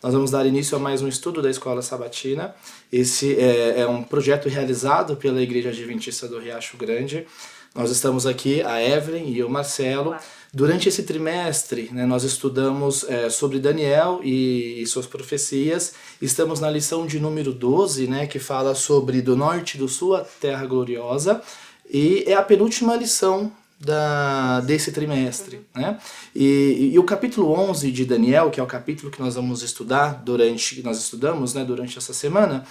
Nós vamos dar início a mais um estudo da Escola Sabatina. Esse é um projeto realizado pela Igreja Adventista do Riacho Grande. Nós estamos aqui, a Evelyn e o Marcelo. Durante esse trimestre, né, nós estudamos sobre Daniel e suas profecias. Estamos na lição de número 12, né, que fala sobre do norte e do sul, a terra gloriosa. E é a penúltima lição desse trimestre, né? E o capítulo 11 de Daniel, que é o capítulo que nós vamos estudar nós estudamos, né, durante essa semana,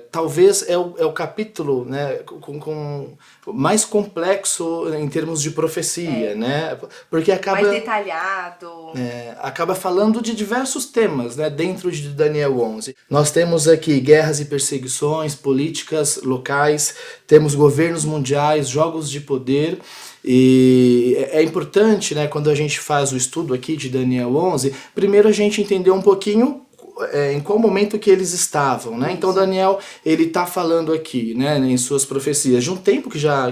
talvez é o capítulo, né, com mais complexo em termos de profecia, né? Porque acaba mais detalhado. Acaba falando de diversos temas, né, dentro de Daniel 11. Nós temos aqui guerras e perseguições, políticas locais, temos governos mundiais, jogos de poder. E é importante, né, quando a gente faz o estudo aqui de Daniel 11, primeiro a gente entender um pouquinho em qual momento que eles estavam, né? Então Daniel, ele está falando aqui, né, em suas profecias de um tempo que já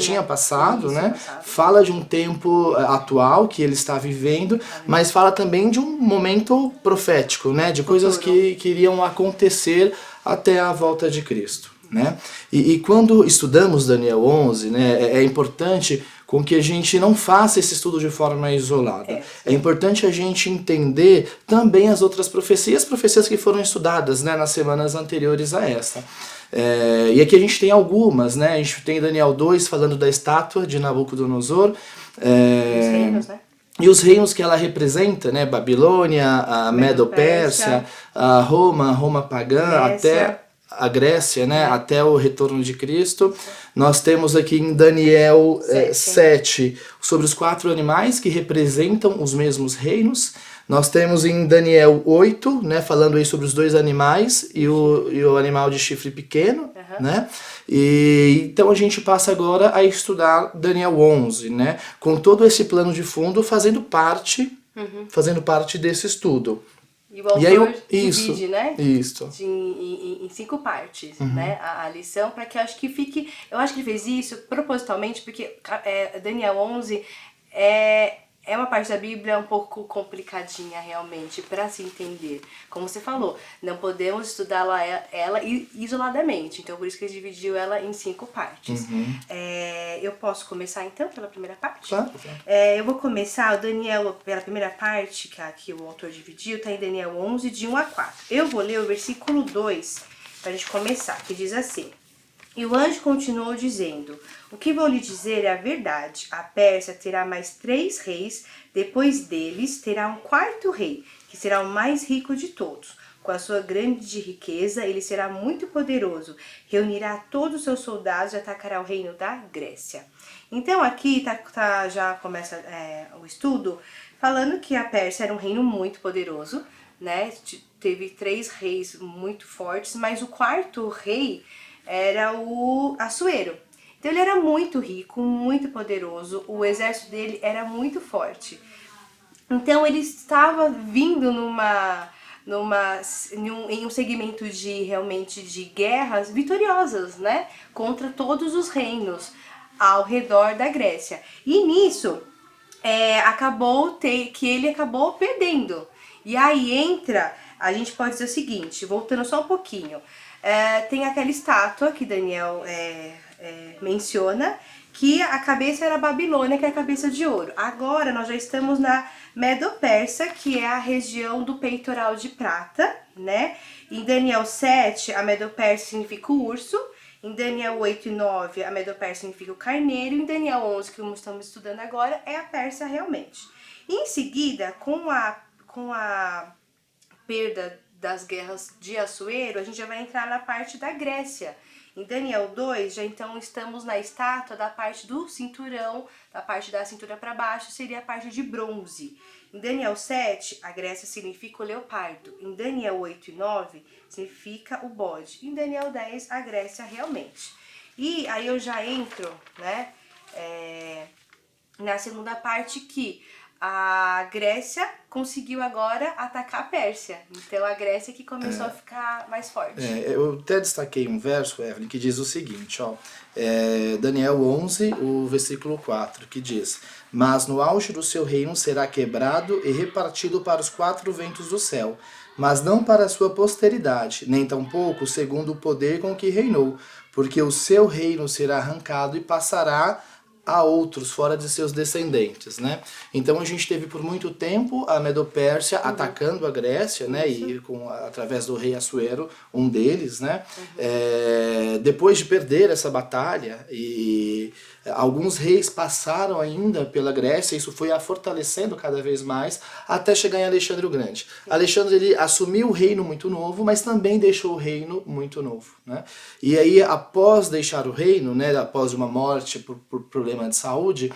tinha passado, né? Fala de um tempo atual que ele está vivendo, mas fala também de um momento profético, né? De coisas que iriam acontecer até a volta de Cristo, né? E quando estudamos Daniel 11, né, é importante com que a gente não faça esse estudo de forma isolada. É importante a gente entender também as outras profecias que foram estudadas, né, nas semanas anteriores a esta. E aqui a gente tem algumas, né? A gente tem Daniel 2 falando da estátua de Nabucodonosor. Os reinos, né? E os reinos que ela representa, né? Babilônia, a Medo-Pérsia, a Roma pagã, até a Grécia, né? Até o retorno de Cristo. Nós temos aqui em Daniel 7 sobre os 4 animais que representam os mesmos reinos. Nós temos em Daniel 8, né, falando aí sobre os 2 animais e o animal de chifre pequeno, né? E então a gente passa agora a estudar Daniel 11, né, com todo esse plano de fundo fazendo parte desse estudo. E o autor divide, né? Isso. Em 5 partes, né? A lição, para que eu acho que ele fez isso propositalmente, porque Daniel 11 é uma parte da Bíblia um pouco complicadinha realmente para se entender. Como você falou, não podemos estudar ela isoladamente, então por isso que ele dividiu ela em 5 partes. Eu posso começar então pela primeira parte? Claro. Eu vou começar o Daniel pela primeira parte, que o autor dividiu, está em Daniel 11, de 1 a 4. Eu vou ler o versículo 2 para a gente começar, que diz assim: E o anjo continuou dizendo: O que vou lhe dizer é a verdade. A Pérsia terá mais 3 reis, depois deles terá um 4º rei, que será o mais rico de todos. Com a sua grande riqueza, ele será muito poderoso, reunirá todos os seus soldados e atacará o reino da Grécia. Então aqui já começa o estudo falando que a Pérsia era um reino muito poderoso, né? Teve 3 reis muito fortes, mas o 4º rei era o Assuero. Então ele era muito rico, muito poderoso, o exército dele era muito forte. Então ele estava vindo em um segmento realmente de guerras vitoriosas, né? Contra todos os reinos ao redor da Grécia. E nisso, ele acabou perdendo. E aí a gente pode dizer o seguinte, voltando só um pouquinho. Tem aquela estátua que Daniel menciona, que a cabeça era a Babilônia, que é a cabeça de ouro. Agora nós já estamos na Medo-Pérsia, que é a região do peitoral de prata, né? Em Daniel 7, a Medo-Pérsia significa o urso. Em Daniel 8 e 9, a Medo-Pérsia significa o carneiro. Em Daniel 11, que estamos estudando agora, é a Pérsia realmente. Em seguida, com a perda das guerras de Assuero, a gente já vai entrar na parte da Grécia. Em Daniel 2, já então estamos na estátua da parte do cinturão, da parte da cintura para baixo, seria a parte de bronze. Em Daniel 7, a Grécia significa o leopardo. Em Daniel 8 e 9, significa o bode. Em Daniel 10, a Grécia realmente. E aí eu já entro, né, na segunda parte, que a Grécia conseguiu agora atacar a Pérsia. Então a Grécia que começou a ficar mais forte. Eu até destaquei um verso, Evelyn, que diz o seguinte, ó, Daniel 11, o versículo 4, que diz: Mas no auge do seu reino será quebrado e repartido para os 4 ventos do céu, mas não para a sua posteridade, nem tampouco segundo o poder com que reinou, porque o seu reino será arrancado e passará a outros fora de seus descendentes, né? Então a gente teve por muito tempo a Medopérsia atacando a Grécia, né? E através do rei Assuero, um deles, né? Depois de perder essa batalha e alguns reis passaram ainda pela Grécia, isso foi a fortalecendo cada vez mais até chegar em Alexandre o Grande. Alexandre, ele assumiu o reino muito novo, mas também deixou o reino muito novo, né? E aí, após deixar o reino, né, após uma morte por problema de saúde,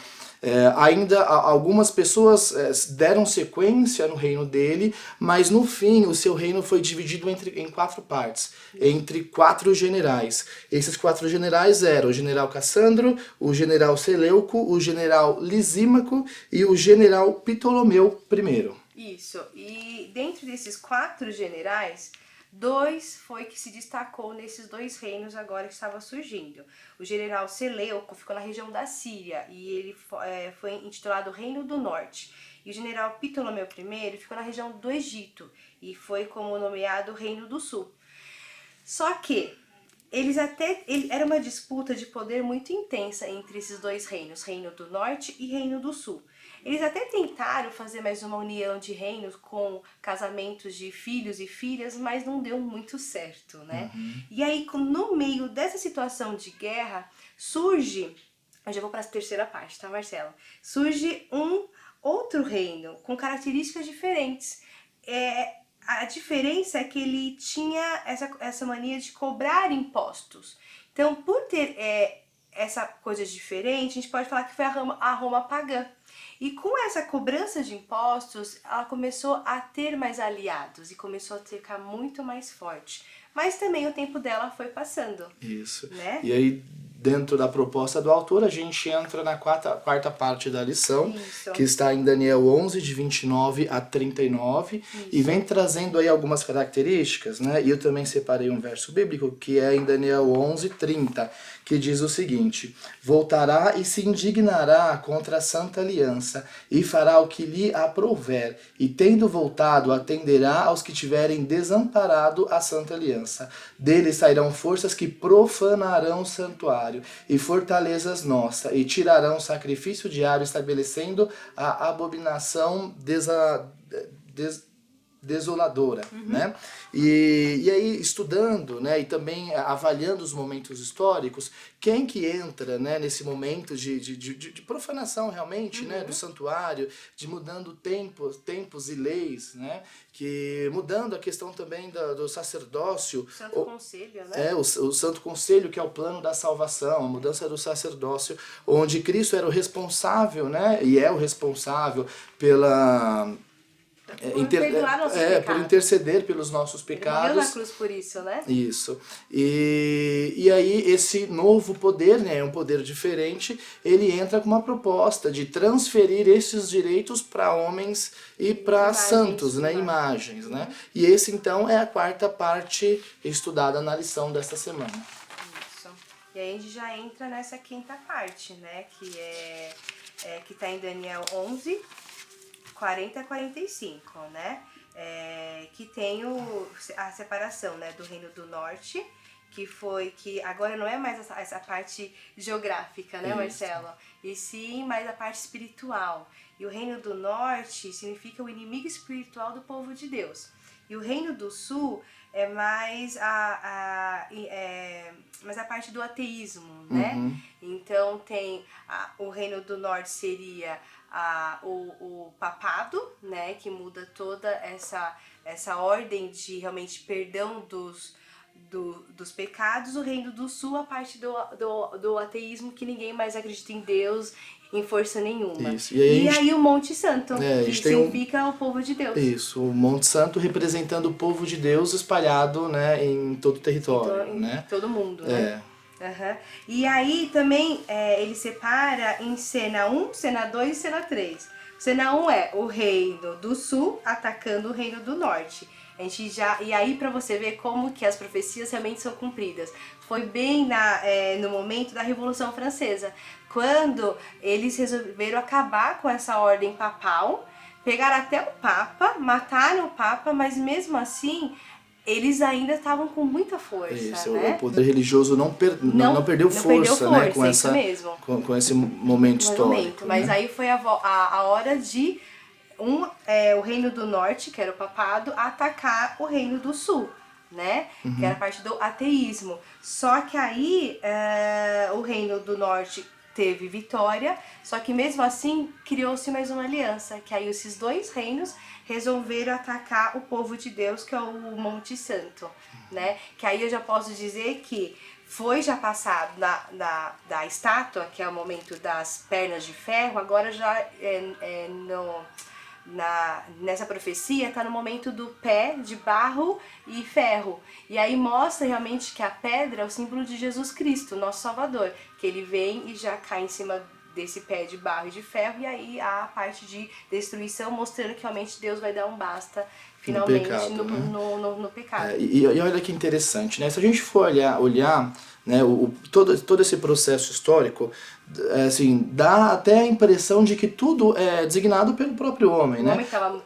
ainda algumas pessoas deram sequência no reino dele, mas no fim o seu reino foi dividido em 4 partes, entre 4 generais. Esses 4 generais eram o general Cassandro, o general Seleuco, o general Lisímaco e o general Ptolomeu I. Isso, e dentro desses 4 generais, 2 foi que se destacou nesses 2 reinos agora que estava surgindo. O general Seleuco ficou na região da Síria e ele foi intitulado Reino do Norte. E o general Ptolomeu I ficou na região do Egito e foi como nomeado Reino do Sul. Só que era uma disputa de poder muito intensa entre esses 2 reinos, Reino do Norte e Reino do Sul. Eles até tentaram fazer mais uma união de reinos com casamentos de filhos e filhas, mas não deu muito certo, né? E aí, no meio dessa situação de guerra, surge... Eu já vou para a terceira parte, tá, Marcelo? Surge um outro reino com características diferentes. A diferença é que ele tinha essa mania de cobrar impostos. Então, por ter essa coisa diferente, a gente pode falar que foi a Roma pagã. E com essa cobrança de impostos, ela começou a ter mais aliados e começou a ficar muito mais forte. Mas também o tempo dela foi passando. Isso. Né? E aí, dentro da proposta do autor, a gente entra na quarta parte da lição, Isso. que está em Daniel 11, de 29 a 39, Isso. e vem trazendo aí algumas características, né? E eu também separei um verso bíblico, que é em Daniel 11, 30, que diz o seguinte: Voltará e se indignará contra a santa aliança, e fará o que lhe aprouver, e tendo voltado, atenderá aos que tiverem desamparado a santa aliança. Dele sairão forças que profanarão o santuário, e fortalezas nossas, e tirarão o sacrifício diário, estabelecendo a abominação desoladora, né? E aí, estudando, né, e também avaliando os momentos históricos, quem que entra, né, nesse momento de profanação realmente, né, do santuário, de mudando tempos e leis, né, que mudando a questão também do sacerdócio. Santo Conselho, né? O Santo Conselho, que é o plano da salvação, a mudança do sacerdócio, onde Cristo era o responsável, né, e é o responsável pela... por interceder pelos nossos pecados. Ele morreu na cruz por isso, né? Isso. E aí esse novo poder, né, um poder diferente, ele entra com uma proposta de transferir esses direitos para homens e para santos, né, imagens, né? E esse então é a quarta parte estudada na lição desta semana. Isso. E aí a gente já entra nessa quinta parte, né, que está em Daniel 11, 40 a 45, né? Que tem a separação, né, do Reino do Norte, que agora não é mais essa parte geográfica, né, Marcelo? E sim mais a parte espiritual. E o Reino do Norte significa o inimigo espiritual do povo de Deus. E o Reino do Sul é mais a parte do ateísmo, né? Então tem o Reino do Norte seria o papado, né, que muda toda essa ordem de realmente perdão dos pecados. O Reino do Sul, a parte do ateísmo, que ninguém mais acredita em Deus em força nenhuma. Isso. E aí o Monte Santo, que significa o povo de Deus. Isso, o Monte Santo representando o povo de Deus espalhado, né, em todo o território, né? Em todo mundo, né? E aí também ele separa em cena 1, cena 2 e cena 3. Cena 1 é o reino do sul atacando o reino do norte. E aí para você ver como que as profecias realmente são cumpridas. Foi bem no momento da Revolução Francesa, quando eles resolveram acabar com essa ordem papal, pegaram até o Papa, mataram o Papa, mas mesmo assim eles ainda estavam com muita força, Isso, né? o poder religioso não perdeu força, né? Com isso mesmo. Com esse momento histórico. Mas né? aí foi a hora de o reino do norte, que era o papado, atacar o reino do sul, né? Que era a parte do ateísmo. Só que aí o reino do norte teve vitória, só que mesmo assim criou-se mais uma aliança, que aí esses dois reinos resolveram atacar o povo de Deus, que é o Monte Santo, né? Que aí eu já posso dizer que foi já passado da estátua, que é o momento das pernas de ferro, agora já nessa profecia está no momento do pé de barro e ferro. E aí mostra realmente que a pedra é o símbolo de Jesus Cristo, nosso Salvador, que ele vem e já cai em cima desse pé de barro e de ferro, e aí há a parte de destruição, mostrando que realmente Deus vai dar um basta finalmente no pecado. E olha que interessante, né? Se a gente for olhar né, todo esse processo histórico, assim, dá até a impressão de que tudo é designado pelo próprio homem, O né? homem tava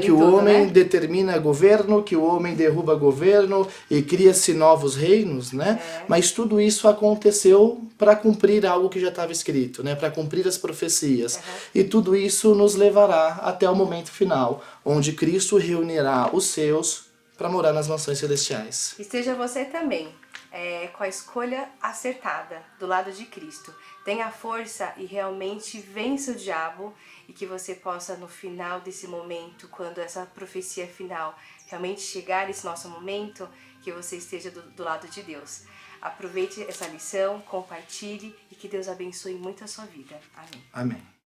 Que o homem né? determina governo, que o homem derruba governo e cria-se novos reinos, né? Mas tudo isso aconteceu para cumprir algo que já estava escrito, né? Para cumprir as profecias. E tudo isso nos levará até o momento final, onde Cristo reunirá os seus para morar nas mansões celestiais. Esteja você também com a escolha acertada do lado de Cristo. Tenha força e realmente vença o diabo, e que você possa no final desse momento, quando essa profecia final realmente chegar esse nosso momento, que você esteja do lado de Deus. Aproveite essa lição, compartilhe e que Deus abençoe muito a sua vida. Amém. Amém.